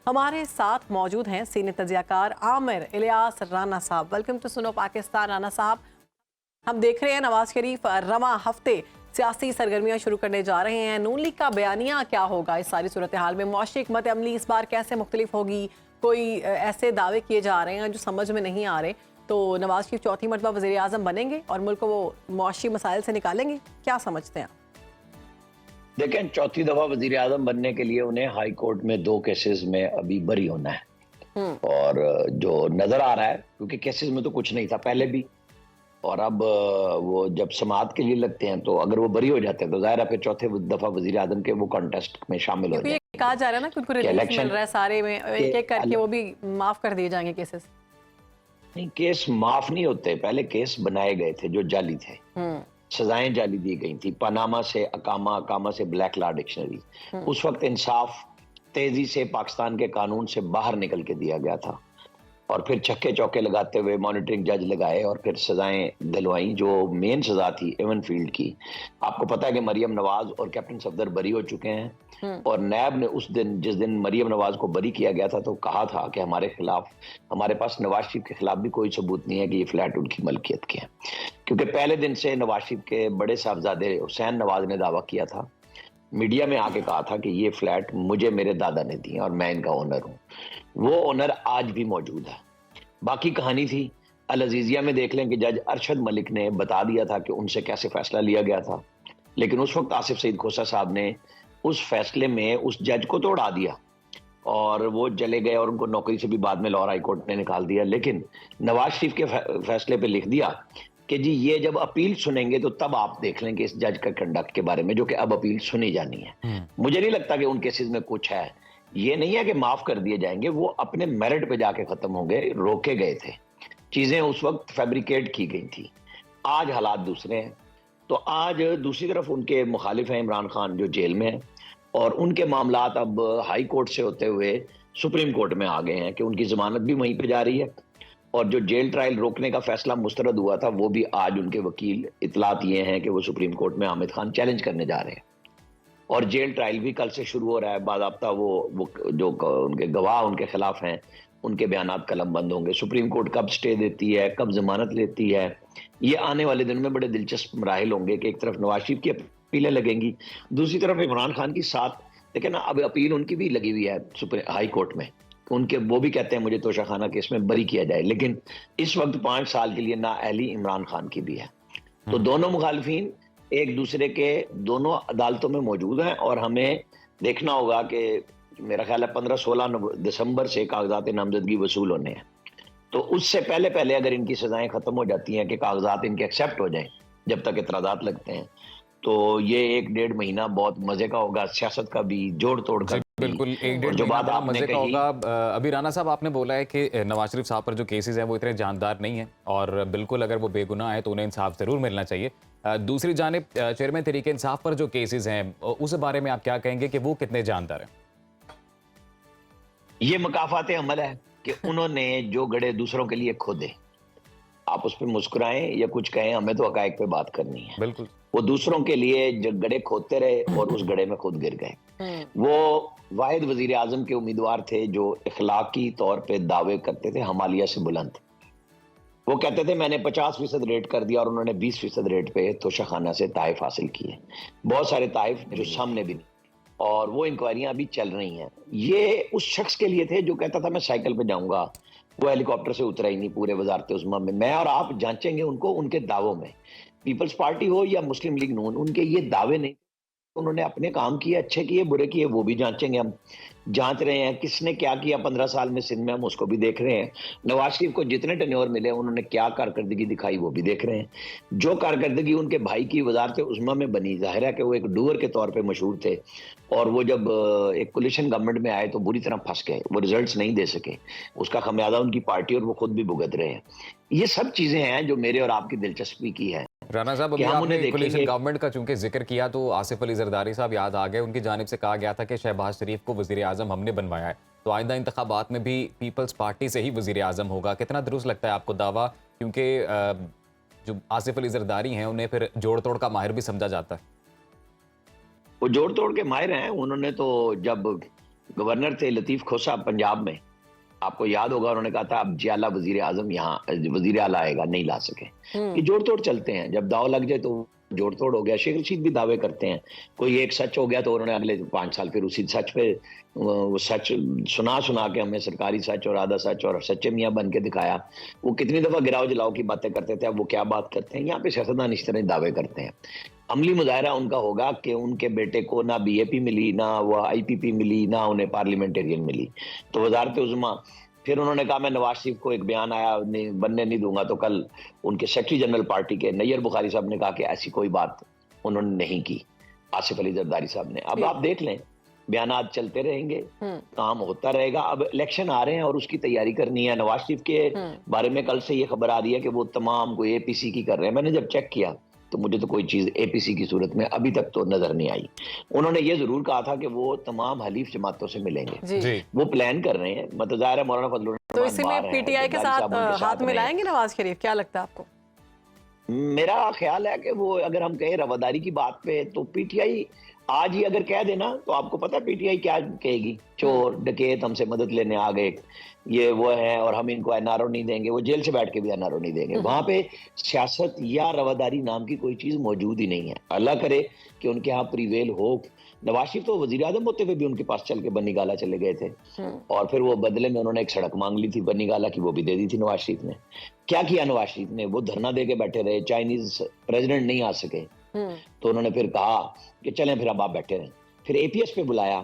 हमारे साथ मौजूद हैं सीनियर तजियाकार आमिर इलियास राना साहब। वेलकम टू सुनो पाकिस्तान। राना साहब, हम देख रहे हैं नवाज शरीफ रवा हफ्ते सियासी सरगर्मियां शुरू करने जा रहे हैं। नून लीग का बयानिया क्या होगा इस सारी सूरत हाल में? मुआशरी हिकमत अमली इस बार कैसे मुख्तलिफ होगी? कोई ऐसे दावे किए जा रहे हैं जो समझ में नहीं आ रहे। तो नवाज शरीफ चौथी मरतबा वज़ीर आज़म बनेंगे और मुल्क को वो मुआशरी मसाइल से निकालेंगे, क्या समझते हैं? देखें, चौथी दफा वजीर आजम बनने के लिए उन्हें हाई कोर्ट में 2 केसेस में अभी बरी होना है। और जो नजर आ रहा है, क्योंकि केसेस में तो कुछ नहीं था पहले भी, और अब वो जब समाअत के लिए लगते हैं तो अगर वो बरी हो जाते हैं तो जाहिर है फिर चौथे दफा वजीर आजम के वो कॉन्टेस्ट में शामिल हो जाए। कहा जा रहा है ना कि उनको रिलीफ मिल रहा है सारे में, एक एक करके वो भी माफ कर दिए जाएंगे केसेस। नहीं, केस माफ नहीं होते, पहले केस बनाए गए थे जो जाली थे, सजाएं जाली दी गई थी। पनामा से अकामा, अकामा से ब्लैक लॉ डिक्शनरी। उस वक्त इंसाफ तेजी से पाकिस्तान के कानून से बाहर निकल के दिया गया था, और फिर छक्के चौके लगाते हुए मॉनिटरिंग जज लगाए और फिर सजाएं दिलवाई। जो मेन सजा थी एवन फील्ड की, आपको पता है कि मरियम नवाज और कैप्टन सफदर बरी हो चुके हैं, और नैब ने उस दिन, जिस दिन मरियम नवाज को बरी किया गया था, तो कहा था कि हमारे खिलाफ, हमारे पास नवाज शरीफ के खिलाफ भी कोई सबूत नहीं है कि ये फ्लैट उनकी मलकियत के हैं। क्योंकि पहले दिन से नवाज शरीफ के बड़े साहबजादे हुसैन नवाज ने दावा किया था, मीडिया में आके कहा था कि ये फ्लैट मुझे मेरे दादा ने दिए और मैं इनका ओनर हूं। वो ओनर आज भी मौजूद है। बाकी कहानी थी अल अजीजिया में, देख लें कि जज अरशद मलिक ने बता दिया था कि उनसे कैसे फैसला लिया गया था, लेकिन उस वक्त आसिफ सईद खोसा साहब ने उस फैसले में उस जज को तो उड़ा दिया और वो चले गए, और उनको नौकरी से भी बाद में लाहौर हाई कोर्ट ने निकाल दिया। लेकिन नवाज शरीफ के फैसले पे लिख दिया कि जी ये जब अपील सुनेंगे तो तब आप देख लेंगे इस जज का कंडक्ट के बारे में, जो कि अब अपील सुनी जानी है। मुझे नहीं लगता कि उन केसेस में कुछ है। ये नहीं है कि माफ कर दिए जाएंगे, वो अपने मेरिट पे जाके खत्म हो गए, रोके गए थे, चीजें उस वक्त फैब्रिकेट की गई थी। आज हालात दूसरे हैं। तो आज दूसरी तरफ उनके मुखालिफ हैं इमरान खान, जो जेल में है, और उनके मामलात अब हाई कोर्ट से होते हुए सुप्रीम कोर्ट में आ गए हैं कि उनकी जमानत भी वहीं पे जा रही है, और जो जेल ट्रायल रोकने का फैसला मुस्तरद हुआ था वो भी आज उनके वकील इतलात ये हैं कि वो सुप्रीम कोर्ट में हामिद खान चैलेंज करने जा रहे हैं, और जेल ट्रायल भी कल से शुरू हो रहा है। बाज़ाब्ता वो जो उनके गवाह उनके खिलाफ हैं, उनके बयानात कलम बंद होंगे। सुप्रीम कोर्ट कब स्टे देती है, कब जमानत लेती है, ये आने वाले दिन में बड़े दिलचस्प मराहिल होंगे कि एक तरफ नवाज शरीफ की अपीलें लगेंगी, दूसरी तरफ इमरान खान की साथ। लेकिन ना अब अपील उनकी भी लगी हुई है सुप्रीम हाई कोर्ट में, उनके वो भी कहते हैं मुझे तोशाखाना केस में बरी किया जाए, लेकिन इस वक्त 5 साल के लिए नाअहली इमरान खान की भी है। तो दोनों मुखालिफिन एक दूसरे के दोनों अदालतों में मौजूद हैं, और हमें देखना होगा कि मेरा ख्याल है 15-16 दिसंबर से कागजात नामजदगी वसूल होने हैं। तो उससे पहले पहले अगर इनकी सजाएं खत्म हो जाती हैं कि कागजात इनके एक्सेप्ट हो जाएं, जब तक इतराजात लगते हैं, तो ये 1-1.5 महीना बहुत मजे का होगा, सियासत का भी, जोड़ तोड़ का। बिल्कुल 1-1.5 महीना बड़ा मजे का होगा। अभी राना साहब आपने बोला है कि नवाज शरीफ साहब पर जो केसेस हैं वो इतने जानदार नहीं हैं, और बिल्कुल अगर वो बेगुनाह है तो उन्हें इंसाफ जरूर मिलना चाहिए। दूसरी जानिब चेयरमैन तहरीक इंसाफ पर जो केसेस हैं उस बारे में आप क्या कहेंगे कि वो कितने जानदार हैं? ये मकाफात अमल है कि उन्होंने जो गड़े दूसरों के लिए खोदे, आप उस पर मुस्कुराएं या कुछ कहें, हमें तो हकायक पे बात करनी है। बिल्कुल, वो दूसरों के लिए जो गड़े खोदते रहे और उस गड़े में खुद गिर गए। वो वाहिद वजीर आजम के उम्मीदवार थे जो इखलाकी तौर पे दावे करते थे हमालिया से बुलंद। वो कहते थे मैंने 50% रेट कर दिया, और उन्होंने 20% रेट पे तोशाखाना से ताइफ हासिल किए, बहुत सारे ताइफ जो सामने भी नहीं, और वो इंक्वायरियां अभी चल रही हैं। ये उस शख्स के लिए थे जो कहता था मैं साइकिल पे जाऊंगा, वो हेलीकॉप्टर से उतरा ही नहीं पूरे वजारत उस्मा में। मैं और आप जांचेंगे उनको उनके दावों में, पीपल्स पार्टी हो या मुस्लिम लीग नून, उनके ये दावे नहीं, उन्होंने अपने काम किए, अच्छे किए बुरे किए, वो भी जांचेंगे। हम जांच रहे हैं किसने क्या किया 15 साल में सिंध में, हम उसको भी देख रहे हैं। नवाज शरीफ को जितने टेन्योर मिले उन्होंने क्या कारकर्दगी दिखाई वो भी देख रहे हैं। जो कारकर्दगी उनके भाई की वजारत उस्मा में बनी, जाहिर है कि वो एक डूअर के तौर पे मशहूर थे, और वो जब एक कोलिशन गवर्नमेंट में आए तो बुरी तरह फंस गए, वो रिजल्ट्स नहीं दे सके, उसका खमियाजा उनकी पार्टी और वो खुद भी भुगत रहे हैं। ये सब चीजें हैं जो मेरे और आपकी दिलचस्पी की है। राना साहब अभी आपने कोलिशन गवर्नमेंट का चूंकि जिक्र किया तो आसिफ अली जरदारी साहब याद आ गए। उनकी जानिब से कहा गया था कि शहबाज शरीफ को वजीर आजम हमने बनवाया है, तो आइंदा इंतखाबात में भी पीपल्स पार्टी से ही वजीर आजम होगा। कितना दुरुस्त लगता है आपको दावा? क्योंकि जो आसिफ अली जरदारी हैं उन्हें फिर जोड़ तोड़ का माहिर भी समझा जाता है। वो जोड़ तोड़ के माहिर हैं। उन्होंने तो जब गवर्नर थे लतीफ खोसा पंजाब में, आपको याद होगा उन्होंने कहा था अब जियाला वजीर आजम यहाँ वजीर आला आएगा, नहीं ला सके। ये जोड़ तोड़ चलते हैं, जब दाव लग जाए तो जोड़ तोड़ हो गया। शेख रशीद भी दावे करते हैं, कोई एक सच हो गया तो उन्होंने अगले 5 साल फिर उसी सच पे वो सच सुना के हमें सरकारी सच और आधा सच और सच्चे मियाँ बन के दिखाया। वो कितनी दफा गिराओ जलाओ की बातें करते थे, अब वो क्या बात करते हैं। यहाँ पे सियासतदान इस तरह दावे करते हैं। अमली मुजाहरा उनका होगा कि उनके बेटे को ना बीएपी मिली, ना वो आईपीपी मिली, ना उन्हें पार्लियामेंटेरियन मिली, तो वजारत उज़्मा। फिर उन्होंने कहा मैं नवाज शरीफ को एक बयान आया नहीं बनने नहीं दूंगा, तो कल उनके सेक्रेटरी जनरल पार्टी के नैयर बुखारी साहब ने कहा कि ऐसी कोई बात उन्होंने नहीं की, आसिफ अली जरदारी साहब ने। अब आप देख लें, बयानात चलते रहेंगे, काम होता रहेगा। अब इलेक्शन आ रहे हैं और उसकी तैयारी करनी है। नवाज शरीफ के बारे में कल से ये खबर आ रही है कि वो तमाम कोई एपीसी की कर रहे हैं। मैंने जब चेक किया तो मुझे तो कोई चीज एपीसी की सूरत में अभी तक तो नजर नहीं आई। उन्होंने ये जरूर कहा था कि वो तमाम हलीफ जमातों से मिलेंगे, जी। वो प्लान कर रहे हैं। मतलब जाहिर है मौलाना फजल तो इसी में पीटीआई के साथ हाथ मिलाएंगे नवाज शरीफ, क्या लगता है आपको? मेरा ख्याल है कि वो अगर हम कहें रवादारी की बात पे, तो पीटीआई आज ही अगर कह देना तो आपको पता है पीटीआई क्या कहेगी, चोर डकैत हमसे मदद लेने आ गए, ये वो है और हम इनको एनआरओ नहीं देंगे, वो जेल से बैठ के भी एनआरओ नहीं देंगे। वहां पे सियासत या रवादारी नाम की कोई चीज मौजूद ही नहीं है। अल्लाह करे कि उनके यहाँ प्रिवेल हो। नवाज शरीफ तो वजीर आजम होते हुए भी उनके पास चल के बनी गाला चले गए थे, और फिर वो बदले में उन्होंने एक सड़क मांग ली थी बनी गाला की, वो भी दे दी थी नवाज शरीफ ने। क्या किया नवाज शरीफ ने? वो धरना दे के बैठे रहे, चाइनीज प्रेसिडेंट नहीं आ सके तो उन्होंने फिर कहा कि चलें फिर अब आप बैठे रहें। फिर एपीएस पे बुलाया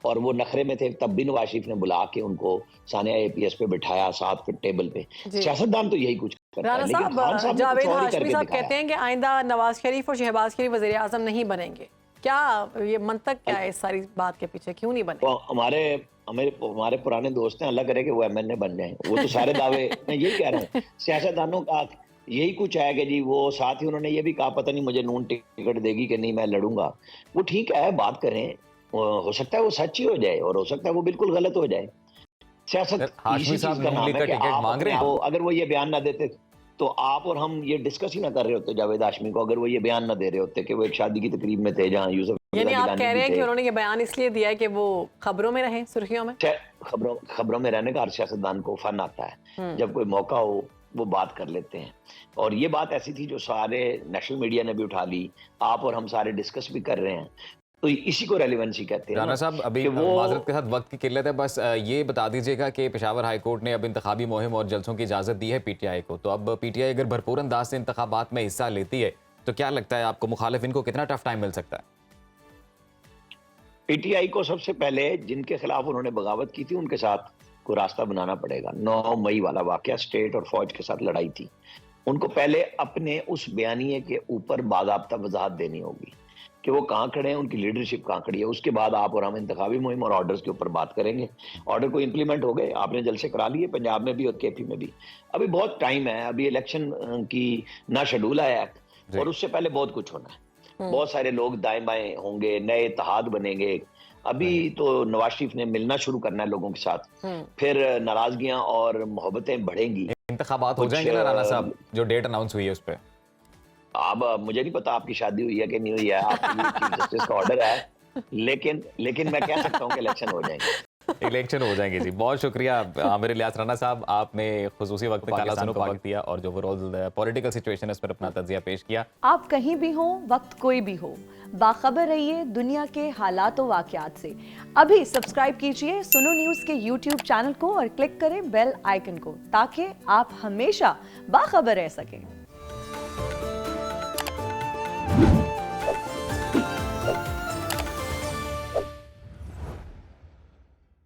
और वो नखरे में थे, तब भी नवाज शरीफ ने बुला के उनको सानिया एपीएस पे बिठाया साथ फिर टेबल पे। सियासतदान तो यही कुछ करता है। लेकिन खान साहब जावेद हाशमी साहब कहते हैं कि आइंदा नवाज शरीफ और शहबाज शरीफ वजीर आजम नहीं बनेंगे। क्या ये मंतक क्या है इस सारी बात के पीछे, क्यों नहीं बने? तो हमारे पुराने दोस्त हैं, अल्लाह करे कि वो एमएनए बन जाए। वो तो सारे दावे मैं यही कह रहा हूँ, सियासतदानों का यही कुछ है कि जी वो साथ ही उन्होंने ये भी कहा पता नहीं मुझे नून टिकट देगी कि नहीं, मैं लड़ूंगा। वो ठीक है, बात करें, हो सकता है वो सच ही हो जाए और हो सकता है वो बिल्कुल गलत हो जाए। सियासत हाशमी साहब नून लीग का टिकट मांग रहे हैं। अगर वो ये बयान ना देते तो आप और हम ये डिस्कस ही ना कर रहे होते जावेद हाशमी को, अगर वो ये बयान ना दे रहे होते कि वो एक शादी की तकरीब में थे जहाँ यूसुफ। यानी आप कह रहे हैं कि उन्होंने ये बयान इसलिए दिया है कि वो खबरों में रहें, सुर्खियों में? खबरों में रहने का हर सियासतदान को फन आता है, जब कोई मौका हो वो बात कर लेते हैं। और ये बात ऐसी थी जो सारे नेशनल मीडिया ने भी उठा ली, आप और हम सारे डिस्कस भी कर रहे हैं, तो इसी को रेलेवेंसी कहते हैं। राना साहब अभी माजरत के साथ वक्त की किल्लत है, बस ये बता दीजिएगा कि पेशावर हाई कोर्ट ने अब इंतखाबी मुहिम और जलसों की इजाजत दी है पीटीआई को, तो अब पीटीआई अगर भरपूर अंदाज से इंतखाबात में हिस्सा लेती है तो क्या लगता है आपको मुखालिफिन को कितना टफ टाइम मिल सकता है? पीटीआई को सबसे पहले जिनके खिलाफ उन्होंने बगावत की थी उनके साथ को रास्ता बनाना पड़ेगा। 9 मई वाला वाकया, स्टेट और फौज के साथ लड़ाई थी, उनको पहले अपने उस बयानिए के ऊपर बाज़ाब्ता वजाहत देनी होगी कि वो कहाँ खड़े हैं, उनकी लीडरशिप कहाँ खड़ी है। उसके बाद आप और हम इंतखाबी मुहिम और ऑर्डर्स के ऊपर बात करेंगे। ऑर्डर को इम्प्लीमेंट हो गए, आपने जलसे करा लिए पंजाब में भी और केपी में भी। अभी बहुत टाइम है, अभी इलेक्शन की ना शेड्यूल आया है और उससे पहले बहुत कुछ होना है। बहुत सारे लोग दाएं बाएं होंगे, नए इत्तेहाद बनेंगे। अभी तो नवाज शरीफ ने मिलना शुरू करना है लोगों के साथ, फिर नाराजगियां और मोहब्बतें बढ़ेंगी। इंतखाबात हो जाएंगे ना राना साहब, जो डेट अनाउंस हुई है उस पर? अब मुझे नहीं पता आपकी शादी हुई है कि नहीं हुई है, आपकी चीफ जस्टिस का ऑर्डर है, लेकिन मैं कह सकता हूँ कि इलेक्शन हो जाएंगे। इलेक्शन हो जाएंगे जी। बहुत शुक्रिया आमिर इलियास राना साहब, आपने खुसूसी वक्त निकाला, वक्त दिया और जो ओवरऑल पॉलिटिकल सिचुएशन है इस पर अपना तज्जिया पेश किया। आप कहीं भी हो, वक्त कोई भी हो, बाखबर रहिए दुनिया के हालात व वाक़यात से। अभी सब्सक्राइब कीजिए सुनो न्यूज़ के यूट्यूब चैनल को और क्लिक करें बेल आइकन को, ताकि आप हमेशा बाखबर रह सकें।